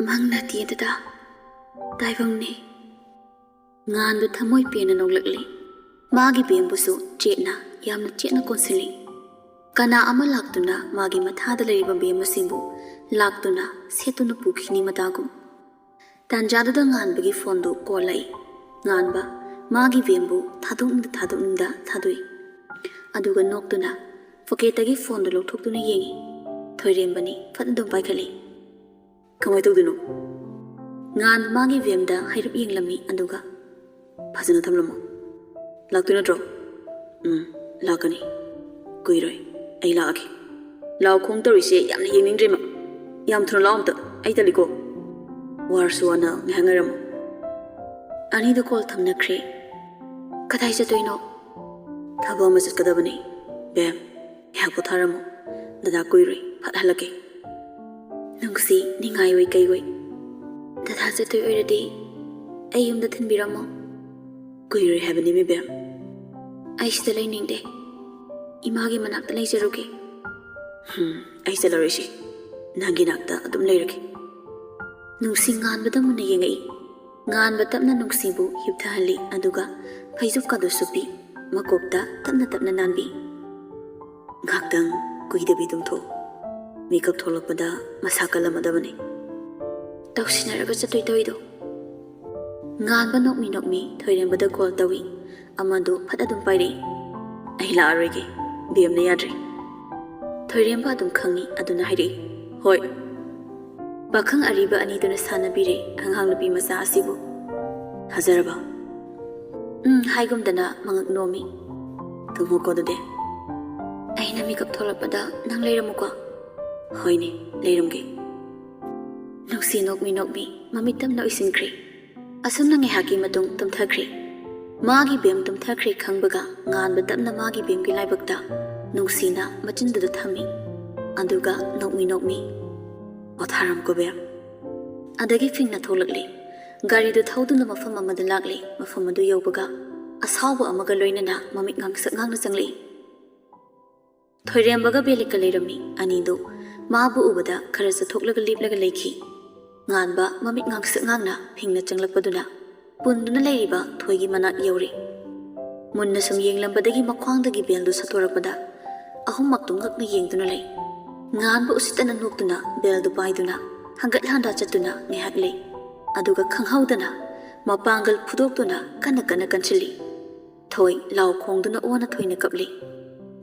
Mangna tiada Daivangni Ngan the Tamoy Pian and Olakli Magi Bimbusu, Jetna, Yamna Jetna Consili Kana Ama Laktuna, Magi Matada Leva Bimasimbu, Laktuna, Setuna Pukini Matagum Tanjada Ngan Bigi Fondo, Kolai Nganba, Magi Bimbu, Tadum the Tadui Aduga Noctuna, Foketagi Fondo Tokuna Yengi Toyrembani, Fatadum Baikali Come to the no Ngan Magi Vimda, Hirap Yinglami, Aduga Pasana Tamlamo Laktuna draw Lakani Kuiroi, a laki Lao Kong Dorisha, Yam Ying Dreamer Yam Trolamta, Italico Warsuana, Hangaram Ani the call Tamna Cree Kataisa Toino Tabomas Kadabani Bam Yapotaramo Dada Kuiri, Patalaki Nungsi, Ningai Kaiway That has it to already Ayum the Tinbiramo Kuiri have a name bam I still leaning day Imagi Manak the Laseruki I still Rishi Naginakta Adum Leraki Nungsi Ngan Badam Nigangai Ngan Batamna Nungsibu Hiptali Aduga Paisufka do Supi Makopta Tamna Tapna Nanbi Gakdang Kuidabidum to Makeup Tolopada Masakala Madamani Tausinaraga Satoido Ngan Banok me, Toyambada called Dawi Amado Patadum Piri Aila Regi Biam Nayadri Toyamba Dum Kangi Aduna Hiri Hoi Bakang Ariba Aniduna Sana Bire Hanghang Bi Masa Asibu Hazaraba Haigum Dana Mangak Nomi Tumoko de Aina Makeup Tolapada Nang Leramuka Hoine Lerumgi Noxi Nok me, Mamitam no Isinkri Asam Nangi Haki Madung Tum Thakri Magi Bim Tum Thakri Kangbaga Ngan Batamna Magi Bim Gilaibakta Nungsina Machinda the Tami Anduga Nok me Otharam Gobem Adagi Fing Natolagli Gari the Todun of Mafama the Lagli, Mafamadu Yobaga Ashabu Amagaloinana, Mamik Gang Sangli Toyrembaga Belika Lerami, Anido Mabu Ubada, Karasa Toklaga Lip like a lakey Nganba, Mamik Gangna, Ping the Changlapaduna Punduna Leriba, Toigi Mana Yori Munasum Ying Lambadagi Makwang the Gibel do Satorapada Ahumaktung the Ying Dunale Nganba Usitan and Noctuna, Bel do Baiduna, Hangat Handa Chatuna, Nihagli Aduga Kanghaudana, Mapangal Pudokuna, Kanakana Kanchili Toy, Lao Kongduna Ona Toina Kapli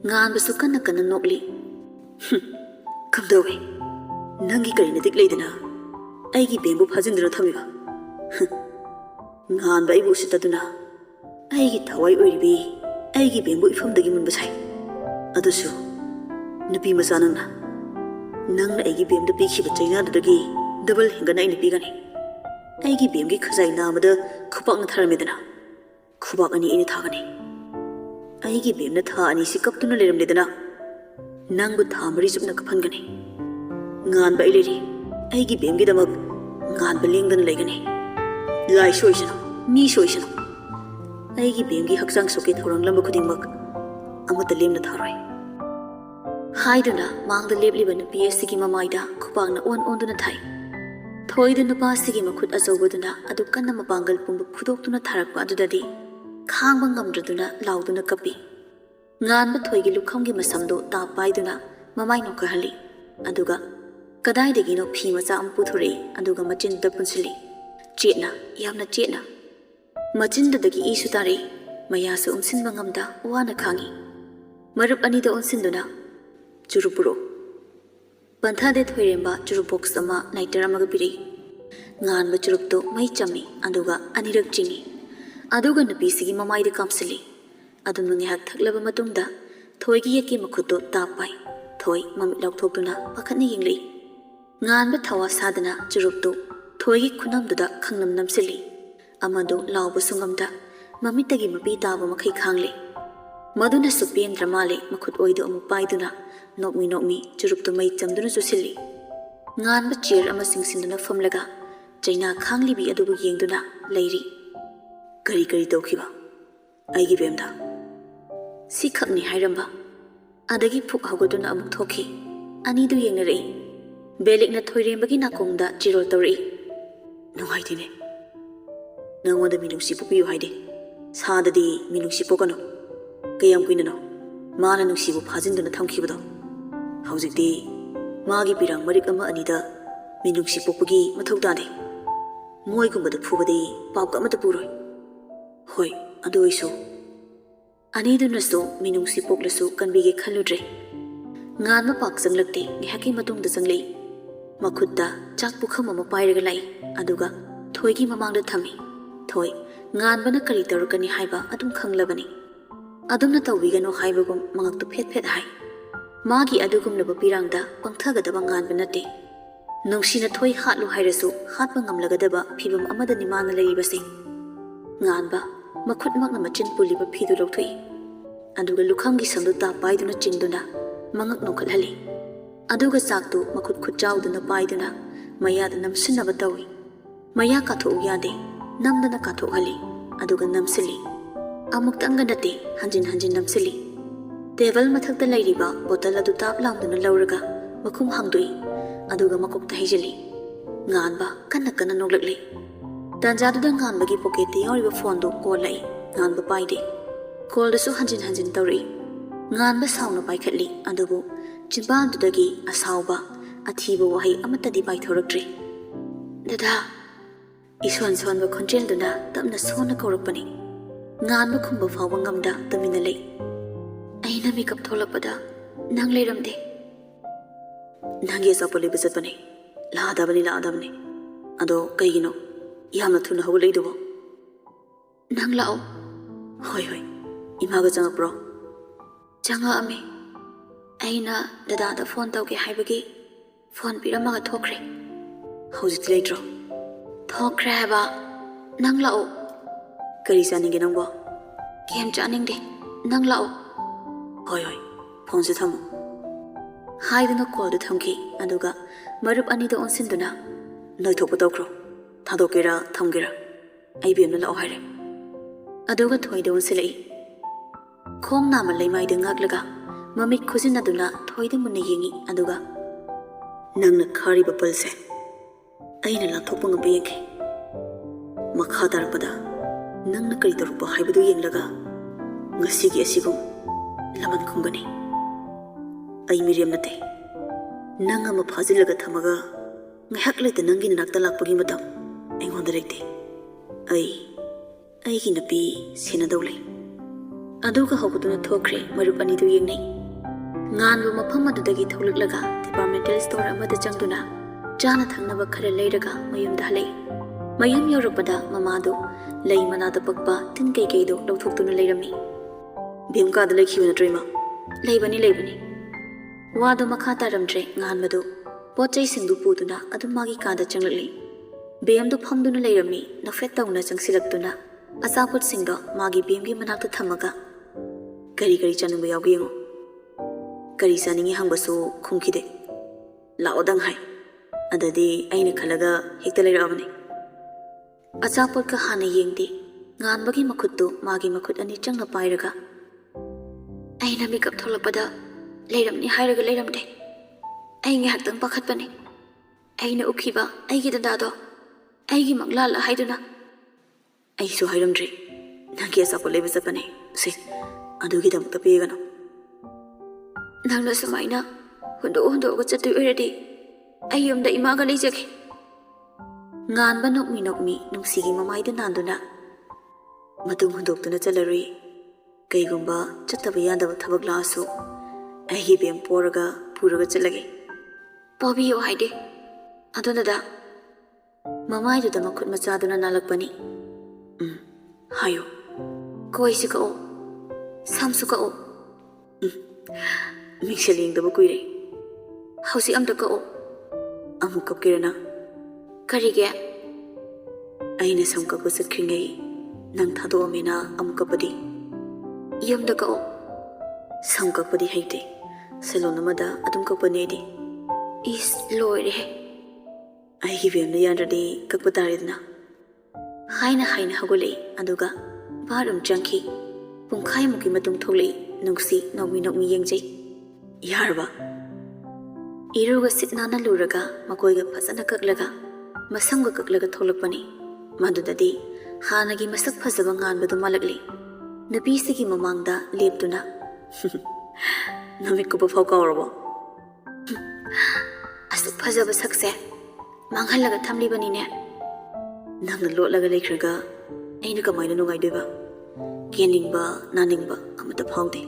Ngan Basukana Kana Nogli Come the way Nangi Karinatic Ladina Aigi Bimbo Pazindra Tamiva Ngan Baibu Sitaduna Aigi Tawai Uribi Aigi Bimbo from the Gimun Basai Adusu Nabi Masanana Nang Aigi Bim the Piki China the Gi Double Hingana in the Pigani Aigi Bimgi Kazai Namada Kupak Natarmidana Kubak Ani in Tagani Aigi Bim the Ta and Isikap to Nalim Lidana Nang would Tamari Supnakapangani Ngan Bailey Aigi Bimgi the Mug Ngan Beling than Legani Lai Shoishan, Me Shoishan Aigi Bimgi Haksang Socket Horang Lambakuding Mug Amata Lim the Tarai Haiduna, Mang the Libli when the PSC Maida, Kupang on the Thai Toy the Nupasiki Makut Azobuduna, Adukana Mabangal Pumbu Pudok to Natarakwa Dudadi Kang Bangamdraduna, Lauduna Kapi Ngan Batoigi Lukangi Masamdo, Da Baiduna, Mamai no Kahali Aduga Kadai de Gino Pimasa Amputuri, Aduga Machin the Punsili Jetna, Yamna Jetna Machin the Dagi Isutari, Mayasa Unsin Bangamda, Wana Kangi Marup Anida Unsinduna Jurupuro Pantha de Toyremba, Jurubox Ama, Naitaramagapiri Ngan Bachurupto, Mai Chami, Aduga, Anirak Jini Aduga Napisigi Mamai de Kamsili Adununi had Taklava Matunda, Toigi Yaki Makuto, Tapai, Toy, Mamit Lautokuna, Pakani Yingli Ngan Batawa Sadana, Jurupto, Toigi Kunamduda, Kangnam Namsili Amado, Lao Basungamda, Mamitagi Mabita, Makai Kangli Maduna Supian Dramali, Makut Oido Mupaiduna, Not me, Jurupto Mai Tamduna Susili Ngan Bachir Amasing Sinduna Fumlaga, Jaina Kangli be Adubu Yingduna, Lady Gari Dokiba. I give him da. Si Kapni Hiramba Adagi Puk Hagoduna Amuk Toki, Anidu Yingere Belikna thoirembagi nakongda chirol tawri. Nungaitine. Nangonda minuksi pupiyu haide. Sadadi minuksi pokano. Kayam kuinano. Mana nuksibu phajinduna thamkhibado. Haujikti magi pirang marik ama anida minuksi pokpagi mathau tade. Moi gumbada phubadi pauka amata puroi. Hoi, adu isu. Anidunasu minuksi poklasu kanbige khaludre. Ngan ma pak sanglakte ngihaki matungda sanglei. Makhutta chak pukham ama pairaga lai aduga thoigi mamangda thami. Thoi ngan bana kari tarukani haiba adum khanglabani. Adumna tawbigano haibagum mangaktu phet phet hai. Magi adugumnaba pirangda pangthagadaba ngan banate. Nungsina thoi hatlu hairasu hatba ngamlagadaba phibam amada nimana leibase. Nganba makhut makna machin puliba phidu lawthui. Aduga lukhamgi sandu ta paiduna chingduna mangak nokhathali. Aduga saktu makhut khutchauduna paiduna mayada namsinaba tawi. Maya katho yade namdana katho hali aduga namsili. Amuktanga nate hanjin hanjin namsili. Table mathakta lairiba bottle adu tap lamduna lawraga makhum hangdui aduga makokta hijali. Nganba kanna kanna noglakli. Tanjaduda nganbagi pocket yawriba phone do call lai nganba paide. Call dasu hanjin hanjin tawri. Nganba sauna paikhatli adubu chimbandudagi asauba athiba wahi amatadi paithoraktre. Dada ison sonba khonjelduna tamna sona kaurakpani. Nganba khumba fawba ngamda tamina lei. Aina makeup tholakpada nang leiramde. Nangi asapoli bizatpani. Laadabani. Ado kaigino yamna thuna hawleidubo. Nang lao. Hoi. Imaga changapro. Changa ame. Aina dada phone tawge haibagi phone piramaga thokre. Hojit leitro. Thokre haba. Nang lao. Kari chaninge nangbo. Kem chaningde. Nang lao. Hoi. Phone se thamu. Haiduna call du thamki aduga marup anida onsinduna noithokpa tawkro. Thadokera thamgera. Ai bemna lao haire. Aduga thoida onsilai. Khong nama leimaida ngaglaga mamik khujinaduna thoida munna yengi aduga nangna khariba pulse aina lathokpa ngam yengke makha tarpada nangna kari tarukpa haibadu yenglaga ngasigi asigum laman khungani ai miriam nate nanga ma phajilaga thamaga ngahak leita nangi nakta lakpagi matam engonda rekte ai gi napi sena dawle aduga hawkutuna thokre marup anidu yengnei nganbu mafam adudagi tholaklaga departmental store amada changduna chana thangnaba khara leiraga mayumda halai mayum yorakpada mamadu lei manada pakpa tin kai kai do lawthoktuna leirami bimka da lekhiu na trema leibani wado makha taramtre nganbadu pochai singdu puduna adumagi kada changlali bemdu phamduna leirami nafet tawna changsilaktuna asaput singdo magi bemgi manakta thamaga kari chanungba yawgi yengo kari chaningi hangbasu khumkhide laodang hai adadi aina khalaga hekta leirabani achapot ka hana yengdi nganbagi makhuttu magi makhut ani changna pairaga aina makeup tholakpada leiramni hairaga leiramde ai ngahtang pakhatpani aina ukhiba aigi dadado aigi maglal haiduna ai su hairamdre nangi asapot leba chapani se adugi dam tapegano nangna sumaina hondo ga chatu iradi ayumda imaga leijake nganba nokmi nungsigi mamaida nanduna matung hondoktuna chalarui kaigumba chattaba yandaba thabak laasu aigi bem poraga puraga chalage pobiyo haide adunada mamaidu da makhut machaduna nalakpani hayo koisika o samsuka o mixeling da bukuire hausi amda ka o amuk kirana karige aina samka ko sakringai nang thado amena amuk padi yamda ka o samka padi haite salon amada adum ka panedi is loire ai gi bem na yanradi kakpataridna haina hagulei aduga barum jangki pungkhai muki matung tholei nungsi nokmi yengjai yarba Iruga sitnana luraga makoiga fazana kaklaga masamga kaklaga tholakpani madudadi hanagi masak phajaba nganbadu malakli nabisigi mamangda leptuna namit ko ba phau kawrabo asuk phajaba sakse manghalaga thamlibani ne nangna lotlaga lekhraga aina kamaina nungai deba keningba naningba amata phaude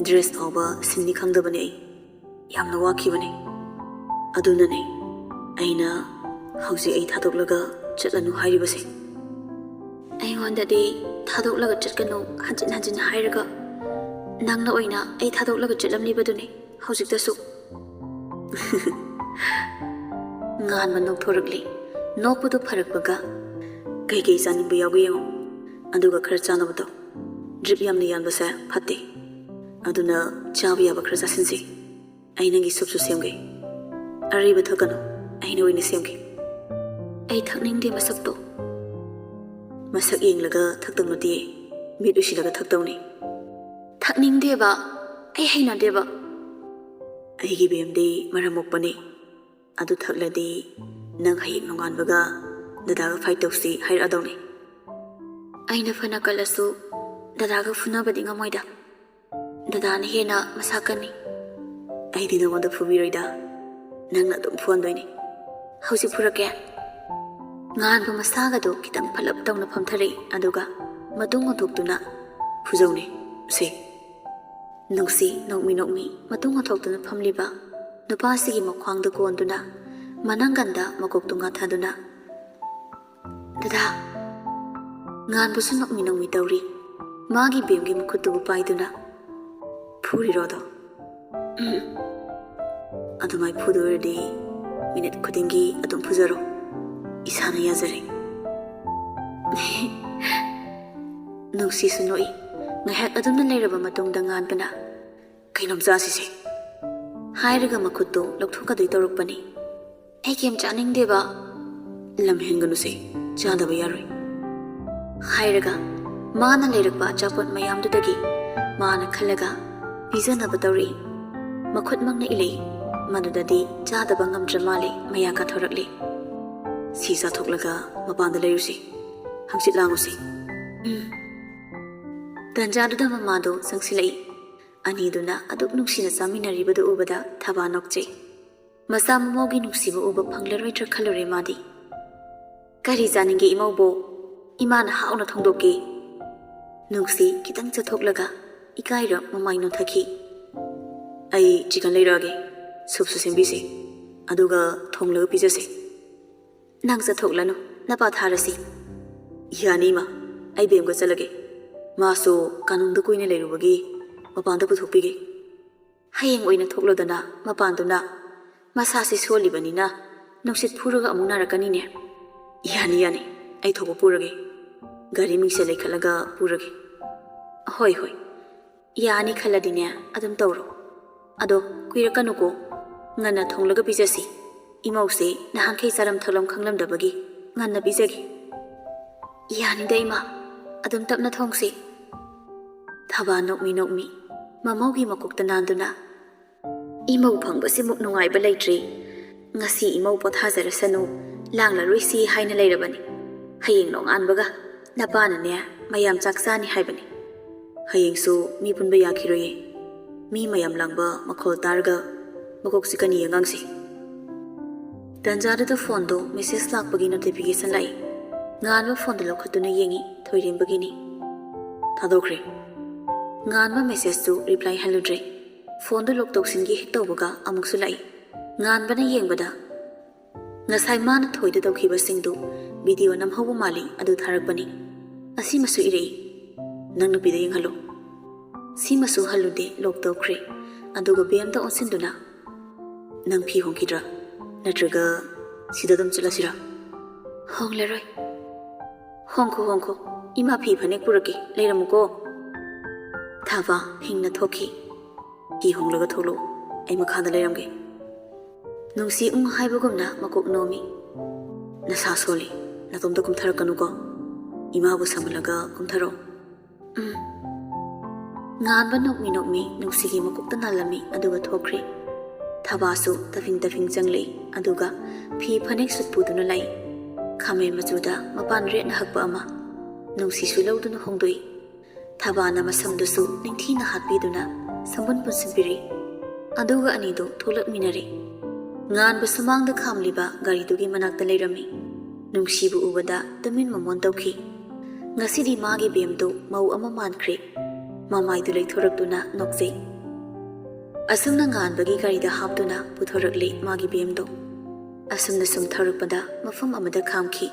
dress phauba sinni khangdabani ai yamna wakibani adunane aina hausi ai thadoglaga chatlanu hairibase ai wandadi thadoglaga chatkanu hanjin hanjin hairaga nangna oina ai thadoglaga chatlamni baduni hausik ngan manok thoragli nokpudu pharakbaga kai chaning ba yagu yango aduga khara chanabado drip yamni yanbasa phatte aduna chabi yaba khara chasinsi ainangi subsu semge ariba thakano aina oina semge ai thakningde masakto masak yenglaga thaktamati mid usilaga thaktauni thakningde ba ai haina deba ai gi bemde maramokpani adu thakladi nang hayeng nonganbaga dadaga fight tausi hair adawni aina fana kalasu dadaga funabadi ngamoida dadana hena masakani aidi nongonda fubiroida nangna dum fuandoini hausi purake ngan ba masaga do kitang phalap tawna phamthari aduga matung othoktuna fujauni se nungsi nokmi matung othoktuna phamliba nupasigi makhwangda konduna mananganda makoktunga thaduna dada ngan busu nokmi tawri magi bemgi mukhutu paiduna phuri rodo adumai phudurdi minute khudingi adum phujaro isana yazare nungsi sunoi ngahak adumna leiraba matungda ngan bana kainom jasise hairaga makhutu lokthoka dei torukpani ai kem chaning deba lam henganu se chadaba yaroi hairaga mana leirakpa chapot mayam dudagi mana khalaga bijanaba tawri makhut mangna ilei madudadi chadaba ngamdramale maya ka thorakli sisa thoklaga mapanda leirusi hangsit langusi tanjaduda mamado sangsilai aniduna aduk nuksina saminaribadu ubada thaba nokche masa mogi nuksiba uba phanglaroi tra khalore madi kari janinge imaubo imana hauna thongdoke nuksi kitang chathoklaga ikaira mamaino thaki ai chicken leirage subsu sembise aduga thonglaga pijase nang chathoklanu napa tharasi yani ma ai bemga chalage maso kanungda koine leirubagi mapanda puthokpige hayeng oina thoklodana mapanduna masasi solibanina nuksit phuraga amuna rakani ne yani ai thobo purage gari mingse lekhalaga purage hoi yani khaladine adum tawro ado kuirakanu ko ngana thonglaga bijasi imause nahankhei saram thalam khanglam dabagi nganna bijagi yani daima adum tapna thongsi thaba nokmi mamaugi makokta nanduna imau phangba muk nungai ba leitri ngasi imau pothajarasanu langla roisi haina leirabani hayeng nong anbaga napana ne mayam chaksani haibani hayeng su mi punba yakhiroye mi mayam langba makhol targa makok sikani yangangsi tanjada da phone do message lakpagi notification lai nganba phone do lokhatuna yengi thoirimbagini thadokre nganba message tu reply haludre phone do lok toksingi hek tawbaga amuksu lai nganbana yengbada ngasai mana thoida tawkhiba singdu video namhobu mali adu tharakbani asi masu ire nang nupida yenghalo si masu halude lok tawkhre aduga bemda onsinduna nang phi hongkidra natraga sidadam chalasira hongleroi hongko ima phi phanek puraki leiramuko thaba hingna thoki ki honglaga tholo ai makhada leiramge nungsi haibagumna makok nomi nasa soli natomda kumtharakanu ko ima bu samalaga kumtharo nganba nokmi nungsigi makokta nalami aduga thokri Thabasu tafing jangli aduga phi phanek sut puduna lai khame machuda mapan ret na hakpa ama nungsi su loduna hongdoi thabana masamdusu ningthina hatpiduna sambun punsinpiri aduga anido tholak minari ngan bu sumangda khamliba gari dugi manakta leirami nungsibu ubada tamin mamon tawki ngasidi magi bemdo mau ama mankhre mamai du leithoraktuna nokjei asumna ngan bagi gari da haptuna puthorakli magi bemdo asumna sum tharakpada mafam amada khamki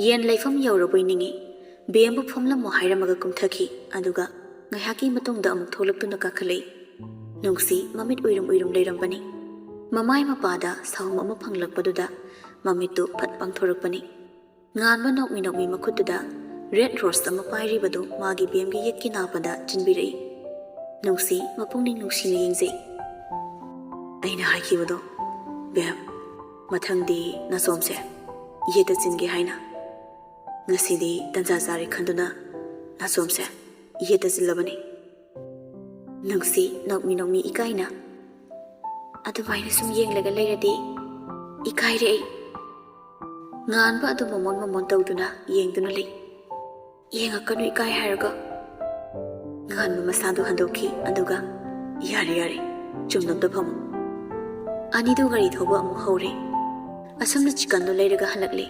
yen laifam yauraboi ningi bembu phomlam mo hairamaga kumthaki aduga ngahaki matungda amuk tholaktuna kakhalei nungsi mamit uirum leirambani mamai mapada sawm ama phanglakpaduda mamitu phat pangthorakpani nganba nokmi makhutuda red rose ama pairibadu magi bemgi yekki napada chinbirei nungsi mapungning nungsina yengzei aina haikibado bem mathangdi na somse yeta chinge haina ngasidi tanza zari khanduna na somse yeta zilabani nungsi nokmi ikaina adumaina sum yenglaga leiradi ikaire ai nganba adu momon tawduna yengduna lei yengakanu ikai haraga nganba masadu handoki aduga yari chumnamda phamu anidu gari thoba amu hore asumna chikandu leiraga halakle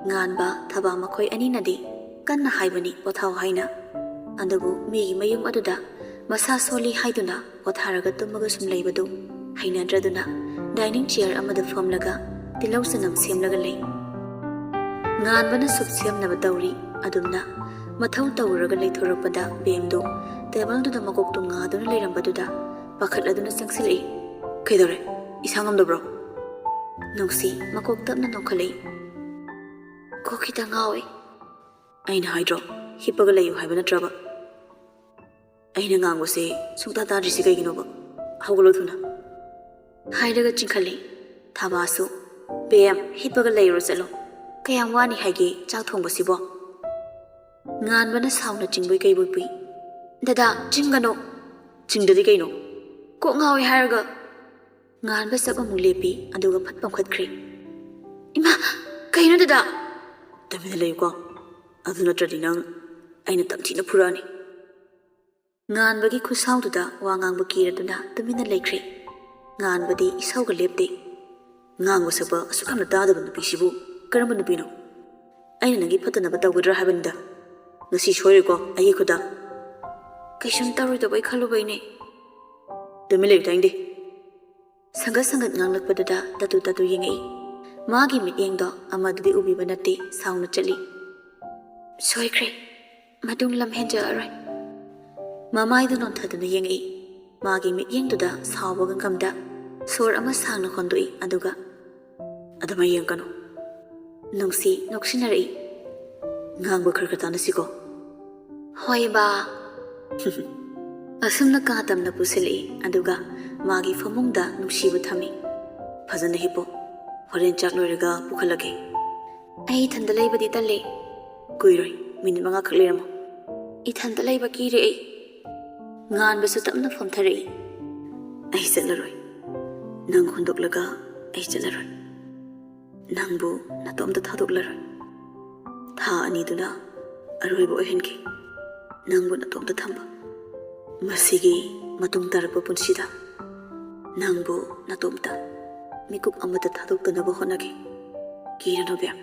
nganba thaba makhoi aninadi kanna haibani pothaw haina adubu migi mayum aduda masa soli haiduna potharaga tumaga sum leibadu hainadraduna dining chair amada famlaga tilau sanam semlaga lei nganbana sup semnaba tawri adumna mathau tawraga leithorakpada bemdo table du makok tu ngaduna leirambaduda pakhatladuna changsilei kaidore isangamdobro nungsi makok tapna nongkhalei kokita ngawe aina haidro hipaga leyu haibana traba aina ngangose sungta tadrisi kaiginoba hawgalo thuna hairaga chingkhali thabasu bem hipaga leiro chalo kayam wani haige chak thongba sibo nganbana sauna chingboi kaiboi pui dada chingano chingdadi kaino ko ngawe hairaga nganba sab amu lepi aduga phat pamkhatkre ima kaino dada tamina leiko aduna tradinang aina tamthina phurani nganbagi khusaududa wangangba kiraduna tamina leikre nganbadi isauga lepte ngango saba asukhamna tadaba nupi sibu karamba nupino aina nangi phatanaba tawgadra habanida ngasi soireko ayi khuda kaisam tawridabai khalubaine tamilei tangde sangat nganglakpaduda tatu yengai magi mityengdo amadudi ubiba nate sauna chali soikre madung lam henja arai mamai du non thaduna yengai magi mityengduda sawba gangamda sor ama sangna khondoi aduga adama yengkano nungsi noksinari ngangba kharkatana siko hoiba asumna katamna pusili aduga magi famungda nungsibu thami phajana hipo horen chak loiraga pukhalage ai thanda leibadi talle kuiroi minute manga khakleramo I thanda leiba kire ai ngan besu tamna phomtharei ai chalaroi nang hundoklaga ai chalaroi nangbu natomda thadoklaroi tha ani duna aroibo ohenki nangbu natomda thamba masigi matung tarpa punsida nangbu natomda mikuk amata thadoktanaba honage kirano bem